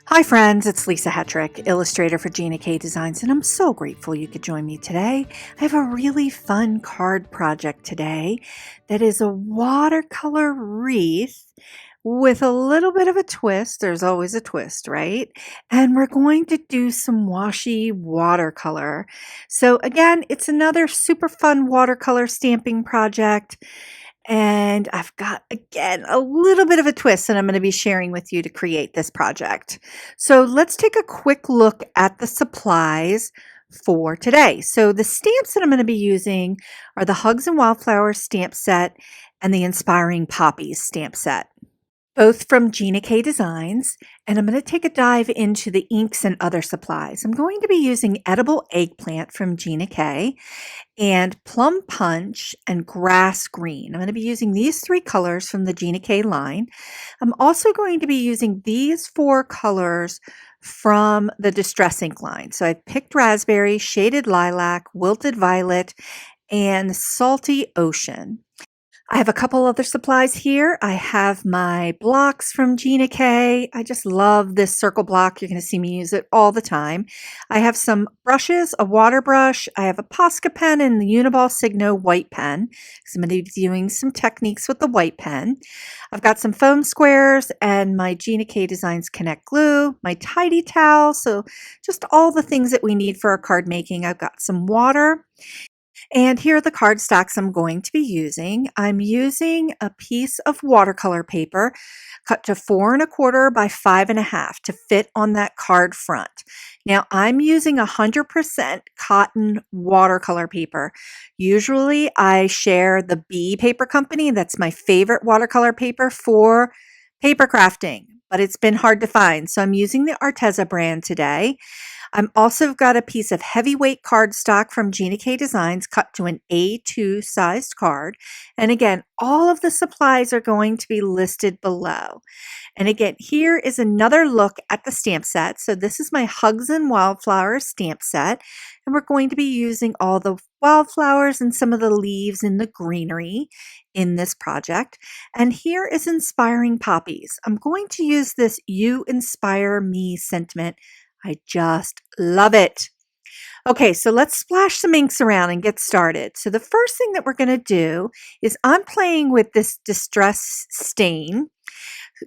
Hi friends, it's Lisa Hetrick, illustrator for Gina K Designs, and I'm so grateful you could join me today. I have a really fun card project today that is a watercolor wreath with a little bit of a twist. There's always a twist, right? And we're going to do some washy watercolor. So again, it's another super fun watercolor stamping project. And I've got, again, a little bit of a twist that I'm going to be sharing with you to create this project. So let's take a quick look at the supplies for today. So the stamps that I'm going to be using are the Hugs and Wildflowers stamp set and the Inspiring Poppies stamp set, both from Gina K Designs, and I'm going to take a dive into the inks and other supplies. I'm going to be using Edible Eggplant from Gina K and Plum Punch and Grass Green. I'm going to be using these three colors from the Gina K line. I'm also going to be using these four colors from the Distress Ink line. So I picked Raspberry, Shaded Lilac, Wilted Violet, and Salty Ocean. I have a couple other supplies here. I have my blocks from Gina K. I just love this circle block. You're going to see me use it all the time. I have some brushes, a water brush. I have a Posca pen and the Uniball Signo white pen. So I'm going to be doing some techniques with the white pen. I've got some foam squares and my Gina K Designs Connect glue, my tidy towel. So just all the things that we need for our card making. I've got some water. And here are the cardstocks I'm going to be using. I'm using a piece of watercolor paper cut to 4 1/4 by 5 1/2 to fit on that card front. Now I'm using 100% cotton watercolor paper. Usually I share the Bee paper company. That's my favorite watercolor paper for paper crafting, but it's been hard to find. So I'm using the Arteza brand today. I'm also got a piece of heavyweight cardstock from Gina K Designs cut to an A2 sized card. And again, all of the supplies are going to be listed below. And again, here is another look at the stamp set. So this is my Hugs and Wildflowers stamp set. And we're going to be using all the wildflowers and some of the leaves and the greenery in this project. And here is Inspiring Poppies. I'm going to use this You Inspire Me sentiment. I just love it. Okay, so let's splash some inks around and get started. So the first thing that we're going to do is I'm playing with this distress stain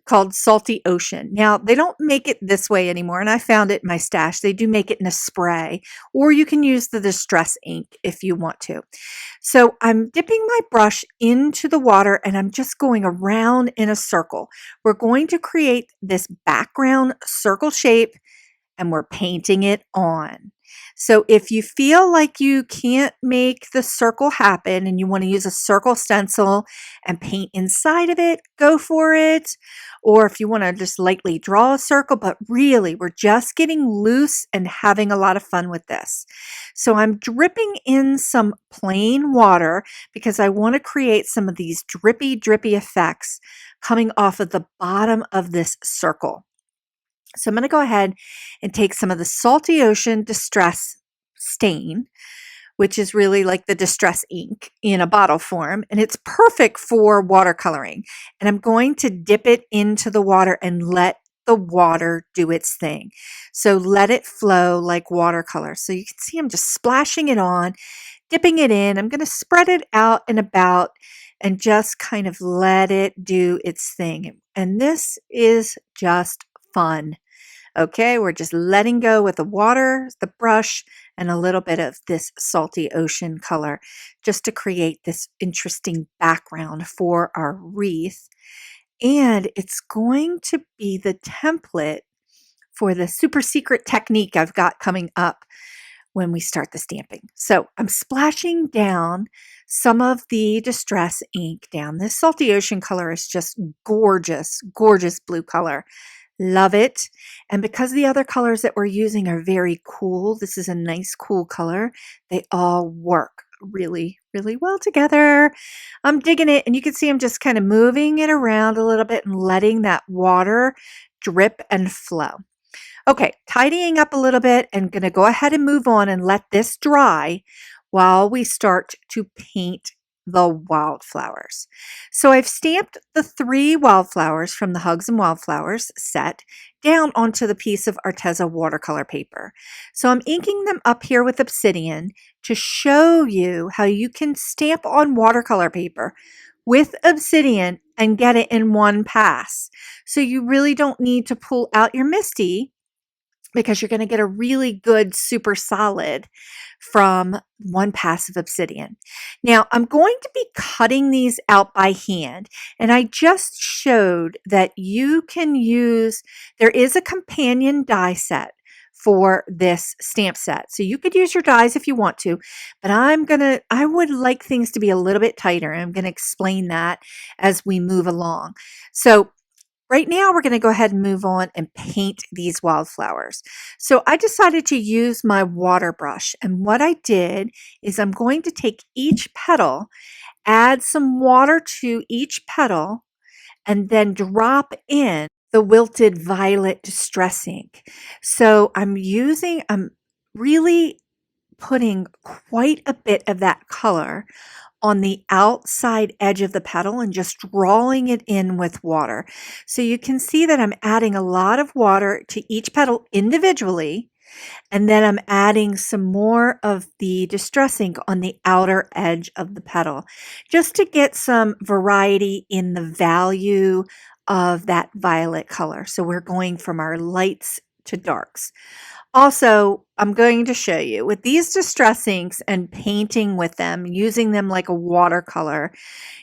called Salty Ocean. Now, they don't make it this way anymore, and I found it in my stash. They do make it in a spray, or you can use the distress ink if you want to. So I'm dipping my brush into the water, and I'm just going around in a circle. We're going to create this background circle shape, and we're painting it on. So if you feel like you can't make the circle happen and you want to use a circle stencil and paint inside of it, go for it. Or if you want to just lightly draw a circle, but really we're just getting loose and having a lot of fun with this. So I'm dripping in some plain water because I want to create some of these drippy effects coming off of the bottom of this circle. So I'm going to go ahead and take some of the Salty Ocean Distress Stain, which is really like the distress ink in a bottle form, and it's perfect for watercoloring. And I'm going to dip it into the water and let the water do its thing. So let it flow like watercolor. So you can see I'm just splashing it on, dipping it in. I'm going to spread it out and about and just kind of let it do its thing. And this is just fun. Okay, we're just letting go with the water, the brush, and a little bit of this Salty Ocean color just to create this interesting background for our wreath. And it's going to be the template for the super secret technique I've got coming up when we start the stamping. So I'm splashing down some of the distress ink down. This Salty Ocean color is just gorgeous, gorgeous blue color. Love it. And because the other colors that we're using are very cool, this is a nice cool color, they all work really well together. I'm digging it, and you can see I'm just kind of moving it around a little bit and letting that water drip and flow. Okay, tidying up a little bit and going to go ahead and move on and let this dry while we start to paint the Wildflowers. So I've stamped the 3 Wildflowers from the Hugs and Wildflowers set down onto the piece of Arteza watercolor paper. So I'm inking them up here with Obsidian to show you how you can stamp on watercolor paper with Obsidian and get it in one pass. So you really don't need to pull out your MISTI because you're going to get a really good super solid from one pass of Obsidian. Now I'm going to be cutting these out by hand, and I just showed that you can use, there is a companion die set for this stamp set. So you could use your dies if you want to, but I would like things to be a little bit tighter. And I'm going to explain that as we move along. So right now, we're going to go ahead and move on and paint these wildflowers. So I decided to use my water brush. And what I did is I'm going to take each petal, add some water to each petal, and then drop in the wilted violet distress ink. So I'm really putting quite a bit of that color on the outside edge of the petal and just drawing it in with water. So you can see that I'm adding a lot of water to each petal individually, and then I'm adding some more of the distress ink on the outer edge of the petal, just to get some variety in the value of that violet color. So we're going from our lights to darks. Also, I'm going to show you with these distress inks and painting with them, using them like a watercolor,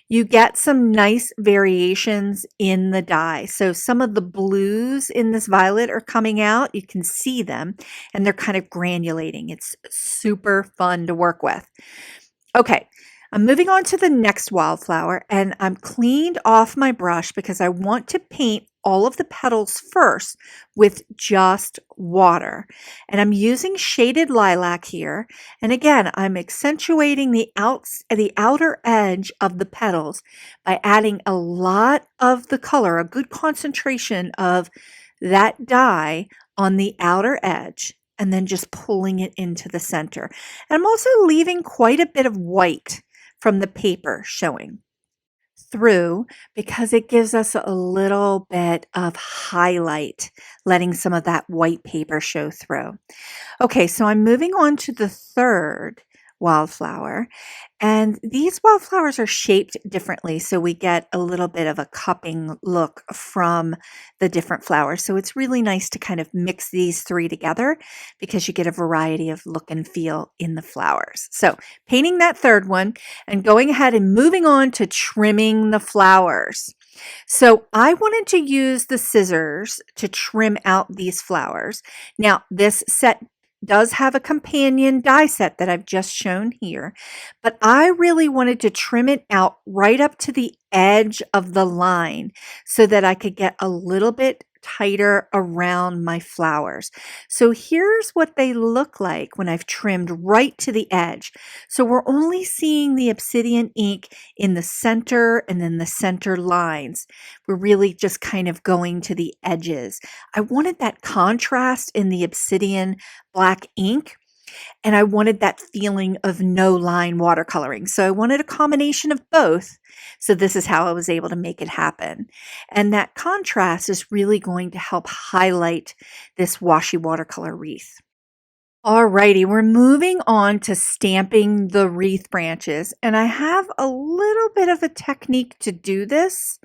you get some nice variations in the dye. So some of the blues in this violet are coming out. You can see them and they're kind of granulating. It's super fun to work with. Okay, I'm moving on to the next wildflower, and I'm cleaned off my brush because I want to paint all of the petals first with just water. And I'm using shaded lilac here. And again, I'm accentuating the outer edge of the petals by adding a lot of the color, a good concentration of that dye on the outer edge, and then just pulling it into the center. And I'm also leaving quite a bit of white from the paper showing through because it gives us a little bit of highlight, letting some of that white paper show through. Okay, so I'm moving on to the third wildflower, and these wildflowers are shaped differently, so we get a little bit of a cupping look from the different flowers. So it's really nice to kind of mix these 3 together because you get a variety of look and feel in the flowers. So painting that third one and going ahead and moving on to trimming the flowers. So I wanted to use the scissors to trim out these flowers. Now this set does have a companion die set that I've just shown here, but I really wanted to trim it out right up to the edge of the line so that I could get a little bit tighter around my flowers. So here's what they look like when I've trimmed right to the edge. So we're only seeing the obsidian ink in the center and then the center lines. We're really just kind of going to the edges. I wanted that contrast in the obsidian black ink, and I wanted that feeling of no line watercoloring. So I wanted a combination of both. So this is how I was able to make it happen. And that contrast is really going to help highlight this washy watercolor wreath. Alrighty, we're moving on to stamping the wreath branches. And I have a little bit of a technique to do this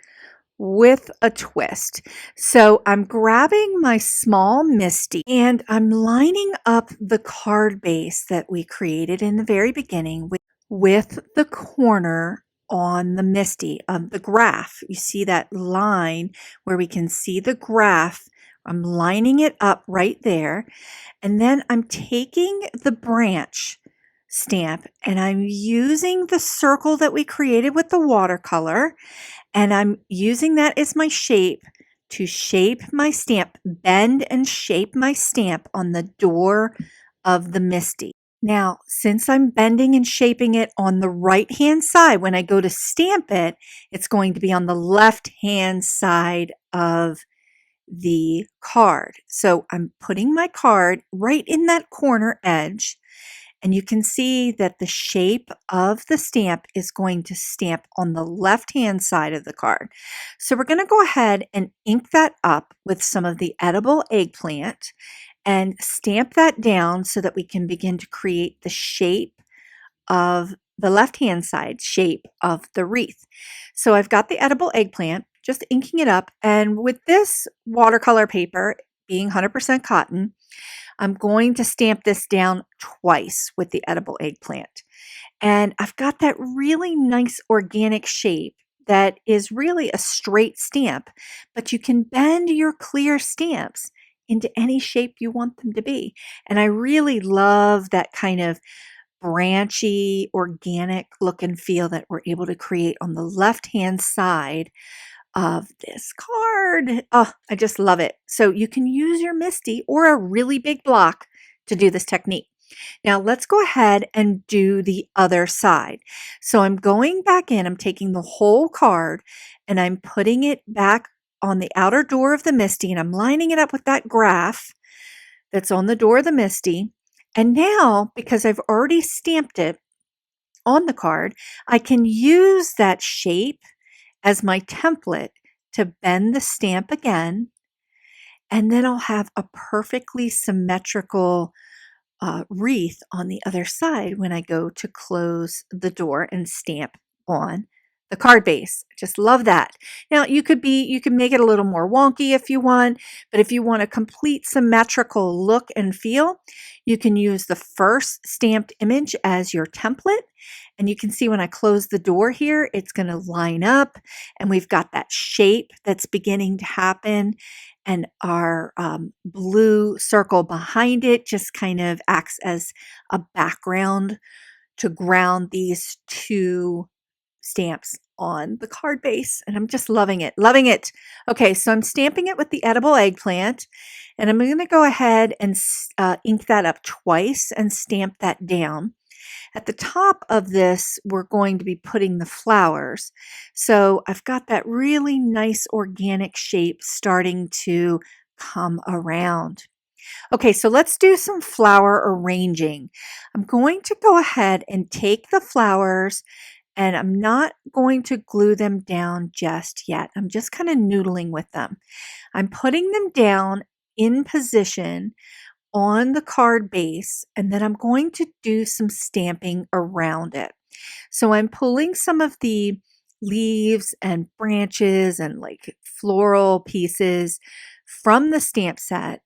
with a twist. So I'm grabbing my small MISTI and I'm lining up the card base that we created in the very beginning with the corner on the MISTI of the graph. You see that line where we can see the graph. I'm lining it up right there. And then I'm taking the branch stamp and I'm using the circle that we created with the watercolor, and I'm using that as my shape to shape my stamp, bend and shape my stamp on the door of the MISTI. Now, since I'm bending and shaping it on the right-hand side, when I go to stamp it, it's going to be on the left-hand side of the card. So I'm putting my card right in that corner edge, And you can see that the shape of the stamp is going to stamp on the left-hand side of the card. So we're going to go ahead and ink that up with some of the edible eggplant and stamp that down so that we can begin to create the shape of the left-hand side shape of the wreath. So I've got the edible eggplant, just inking it up, and with this watercolor paper being 100% cotton, I'm going to stamp this down twice with the edible eggplant. And I've got that really nice organic shape that is really a straight stamp, but you can bend your clear stamps into any shape you want them to be. And I really love that kind of branchy, organic look and feel that we're able to create on the left-hand side of this card. Oh, I just love it. So you can use your MISTI or a really big block to do this technique. Now let's go ahead and do the other side. So I'm going back in, I'm taking the whole card and I'm putting it back on the outer door of the MISTI and I'm lining it up with that graph that's on the door of the MISTI. And now, because I've already stamped it on the card, I can use that shape as my template to bend the stamp again, and then I'll have a perfectly symmetrical wreath on the other side when I go to close the door and stamp on the card base. Just love that. Now you can make it a little more wonky if you want, but if you want a complete symmetrical look and feel, you can use the first stamped image as your template. And you can see when I close the door here, it's going to line up and we've got that shape that's beginning to happen. And our blue circle behind it just kind of acts as a background to ground these two stamps on the card base. And I'm just loving it, loving it. Okay, so I'm stamping it with the edible eggplant. And I'm going to go ahead and ink that up twice and stamp that down. At the top of this, we're going to be putting the flowers. So I've got that really nice organic shape starting to come around. Okay, so let's do some flower arranging. I'm going to go ahead and take the flowers and I'm not going to glue them down just yet. I'm just kind of noodling with them. I'm putting them down in position on the card base, and then I'm going to do some stamping around it. So I'm pulling some of the leaves and branches and like floral pieces from the stamp set,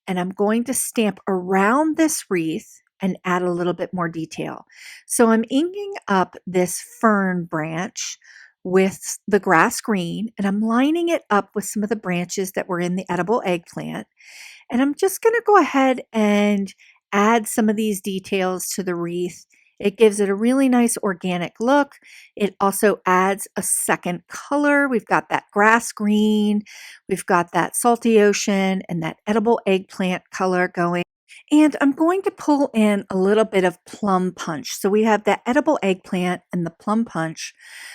and I'm going to stamp around this wreath and add a little bit more detail. So I'm inking up this fern branch with the grass green, and I'm lining it up with some of the branches that were in the edible eggplant. And I'm just going to go ahead and add some of these details to the wreath. It gives it a really nice organic look. It also adds a second color. We've got that grass green, we've got that salty ocean, and that edible eggplant color going. And I'm going to pull in a little bit of plum punch. So we have the edible eggplant and the plum punch.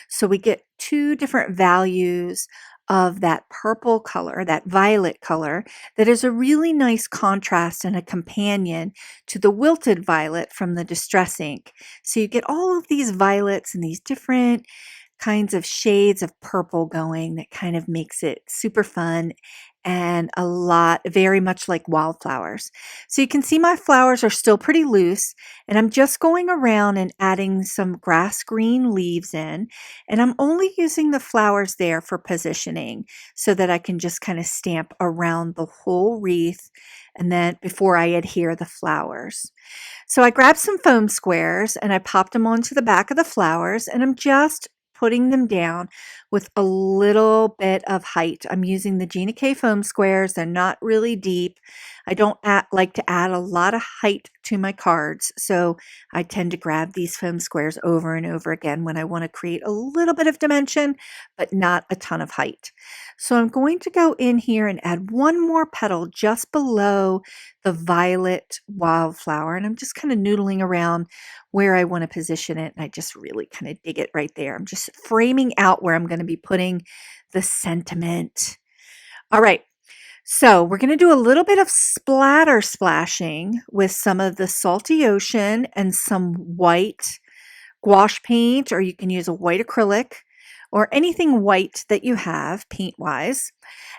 So we get two different values of that purple color, that violet color, that is a really nice contrast and a companion to the wilted violet from the Distress ink. So you get all of these violets and these different kinds of shades of purple going that kind of makes it super fun and a lot, very much like Wildflowers. So you can see my flowers are still pretty loose, and I'm just going around and adding some grass green leaves in, and I'm only using the flowers there for positioning so that I can just kind of stamp around the whole wreath and then before I adhere the flowers. So I grabbed some foam squares and I popped them onto the back of the flowers, and I'm just putting them down with a little bit of height. I'm using the Gina K foam squares. They're not really deep. I don't like to add a lot of height to my cards, so I tend to grab these foam squares over and over again when I want to create a little bit of dimension, but not a ton of height. So I'm going to go in here and add one more petal just below the violet wildflower, and I'm just kind of noodling around where I want to position it, and I just really kind of dig it right there. I'm just framing out where I'm going to be putting the sentiment. All right, So we're going to do a little bit of splatter splashing with some of the salty ocean and some white gouache paint, or you can use a white acrylic or anything white that you have paint wise.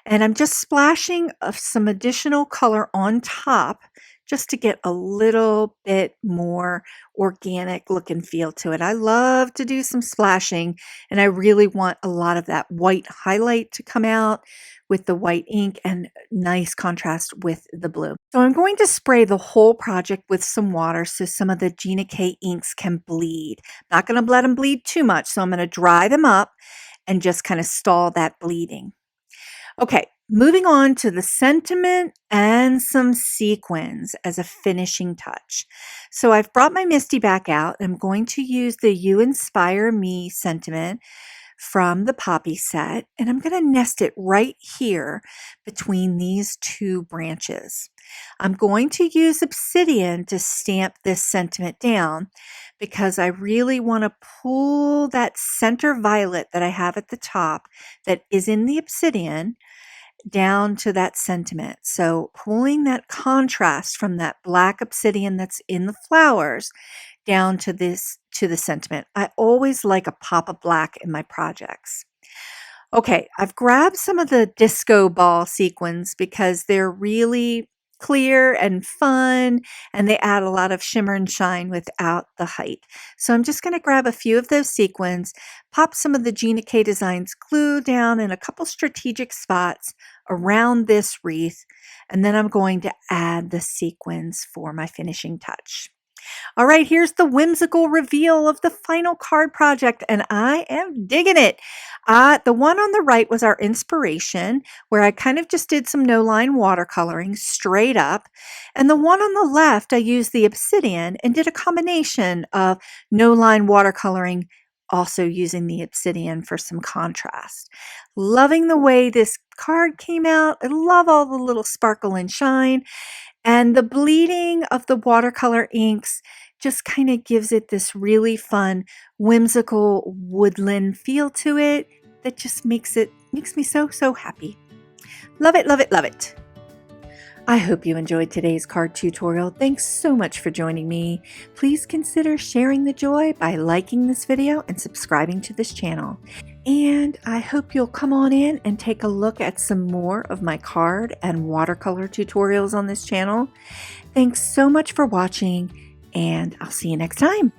And I'm just splashing of some additional color on top just to get a little bit more organic look and feel to it. I love to do some splashing, and I really want a lot of that white highlight to come out with the white ink and nice contrast with the blue. So I'm going to spray the whole project with some water so some of the Gina K inks can bleed. Not going to let them bleed too much, so I'm going to dry them up and just kind of stall that bleeding. Okay, moving on to the sentiment and some sequins as a finishing touch. So I've brought my Misty back out. I'm going to use the You Inspire Me sentiment from the Poppy set, and I'm going to nest it right here between these two branches. I'm going to use obsidian to stamp this sentiment down because I really want to pull that center violet that I have at the top that is in the obsidian down to that sentiment. So pulling that contrast from that black obsidian that's in the flowers down to the sentiment. I always like a pop of black in my projects. Okay, I've grabbed some of the disco ball sequins because they're really clear and fun, and they add a lot of shimmer and shine without the height. So I'm just going to grab a few of those sequins, pop some of the Gina K Designs glue down in a couple strategic spots around this wreath, and then I'm going to add the sequins for my finishing touch. All right, here's the whimsical reveal of the final card project, and I am digging it. The one on the right was our inspiration, where I kind of just did some no-line watercoloring straight up. And the one on the left, I used the obsidian and did a combination of no-line watercoloring, also using the obsidian for some contrast. Loving the way this card came out. I love all the little sparkle and shine. And the bleeding of the watercolor inks just kind of gives it this really fun, whimsical woodland feel to it that just makes me so happy. Love it, love it, love it. I hope you enjoyed today's card tutorial. Thanks so much for joining me. Please consider sharing the joy by liking this video and subscribing to this channel. And I hope you'll come on in and take a look at some more of my card and watercolor tutorials on this channel. Thanks so much for watching, and I'll see you next time.